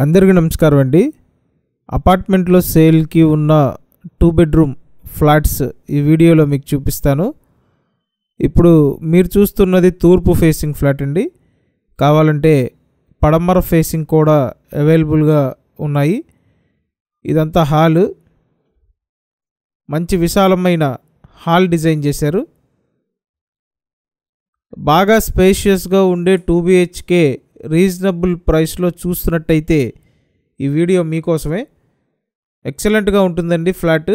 అందరికీ నమస్కారం అండి. అపార్ట్మెంట్లో సేల్కి ఉన్న 2 బెడ్రూమ్ ఫ్లాట్స్ ఈ వీడియోలో మీకు చూపిస్తాను. ఇప్పుడు మీరు చూస్తున్నది తూర్పు ఫేసింగ్ ఫ్లాట్ అండి. కావాలంటే పడమర ఫేసింగ్ కూడా అవైలబుల్గా ఉన్నాయి. ఇదంతా హాల్, మంచి విశాలమైన హాల్ డిజైన్ చేశారు. బాగా స్పేషియస్గా ఉండే 2 BHK రీజనబుల్ ప్రైస్లో చూస్తున్నట్టయితే ఈ వీడియో మీకోసమే. ఎక్సలెంట్గా ఉంటుందండి. ఫ్లాట్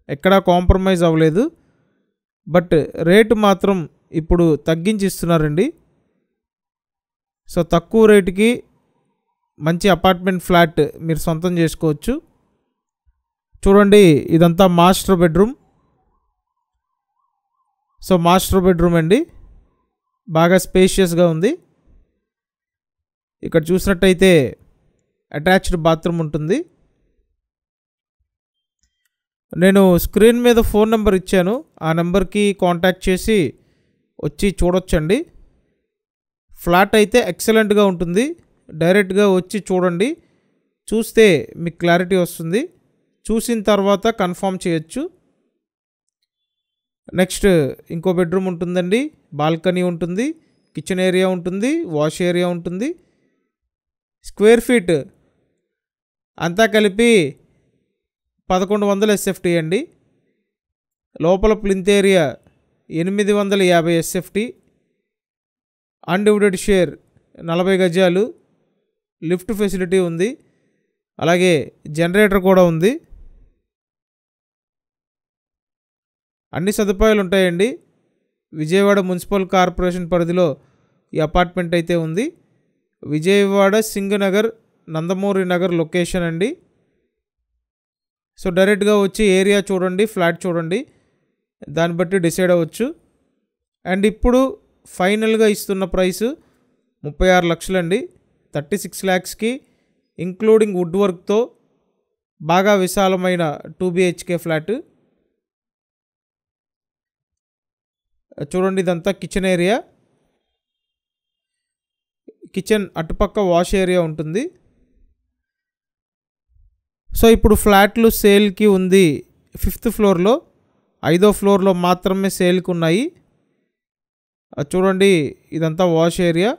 ఎక్కడా కాంప్రమైజ్ అవ్వలేదు. బట్ రేటు మాత్రం ఇప్పుడు తగ్గించి ఇస్తున్నారండి. సో తక్కువ రేటుకి మంచి అపార్ట్మెంట్ ఫ్లాట్ మీరు సొంతం చేసుకోవచ్చు. చూడండి, ఇదంతా master bedroom. So master bedroom అండి, బాగా స్పేషియస్గా ఉంది. ఇక్కడ చూసినట్టయితే అటాచ్డ్ బాత్రూమ్ ఉంటుంది. నేను స్క్రీన్ మీద ఫోన్ నెంబర్ ఇచ్చాను, ఆ నెంబర్కి కాంటాక్ట్ చేసి వచ్చి చూడొచ్చండి. ఫ్లాట్ అయితే ఎక్సలెంట్గా ఉంటుంది. డైరెక్ట్గా వచ్చి చూడండి, చూస్తే మీకు క్లారిటీ వస్తుంది. చూసిన తర్వాత కన్ఫర్మ్ చేయొచ్చు. నెక్స్ట్ ఇంకో బెడ్రూమ్ ఉంటుందండి. బాల్కనీ ఉంటుంది, కిచెన్ ఏరియా ఉంటుంది, వాష్ ఏరియా ఉంటుంది. స్క్వేర్ ఫీట్ అంతా కలిపి 1100 SFT అండి. లోపల plinth area 850 SFT. Undivided share 40 గజాలు. లిఫ్ట్ ఫెసిలిటీ ఉంది, అలాగే జనరేటర్ కూడా ఉంది. అన్ని సదుపాయాలు ఉంటాయండి. విజయవాడ మున్సిపల్ కార్పొరేషన్ పరిధిలో ఈ అపార్ట్మెంట్ అయితే ఉంది. విజయవాడ సింగనగర్, నందమూరి నగర్ లొకేషన్ అండి. సో డైరెక్ట్గా వచ్చి ఏరియా చూడండి, ఫ్లాట్ చూడండి, దాన్ని బట్టి డిసైడ్ అవ్వచ్చు. అండ్ ఇప్పుడు ఫైనల్గా ఇస్తున్న ప్రైస్ 36 లక్షలండి. 36 lakhsకి ఇంక్లూడింగ్ వుడ్ వర్క్తో బాగా విశాలమైన 2 BHK ఫ్లాట్. చూడండి, ఇదంతా కిచెన్ ఏరియా. కిచెన్ అటుపక్క వాష్ ఏరియా ఉంటుంది. సో ఇప్పుడు ఫ్లాట్లు సేల్కి ఉంది 5th ఫ్లోర్లో. 5వ ఫ్లోర్లో మాత్రమే సేల్కి ఉన్నాయి. చూడండి, ఇదంతా wash area.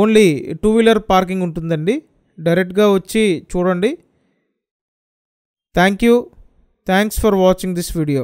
Only 2-wheeler parking ఉంటుందండి. డైరెక్ట్గా వచ్చి చూడండి. Thanks for watching this video.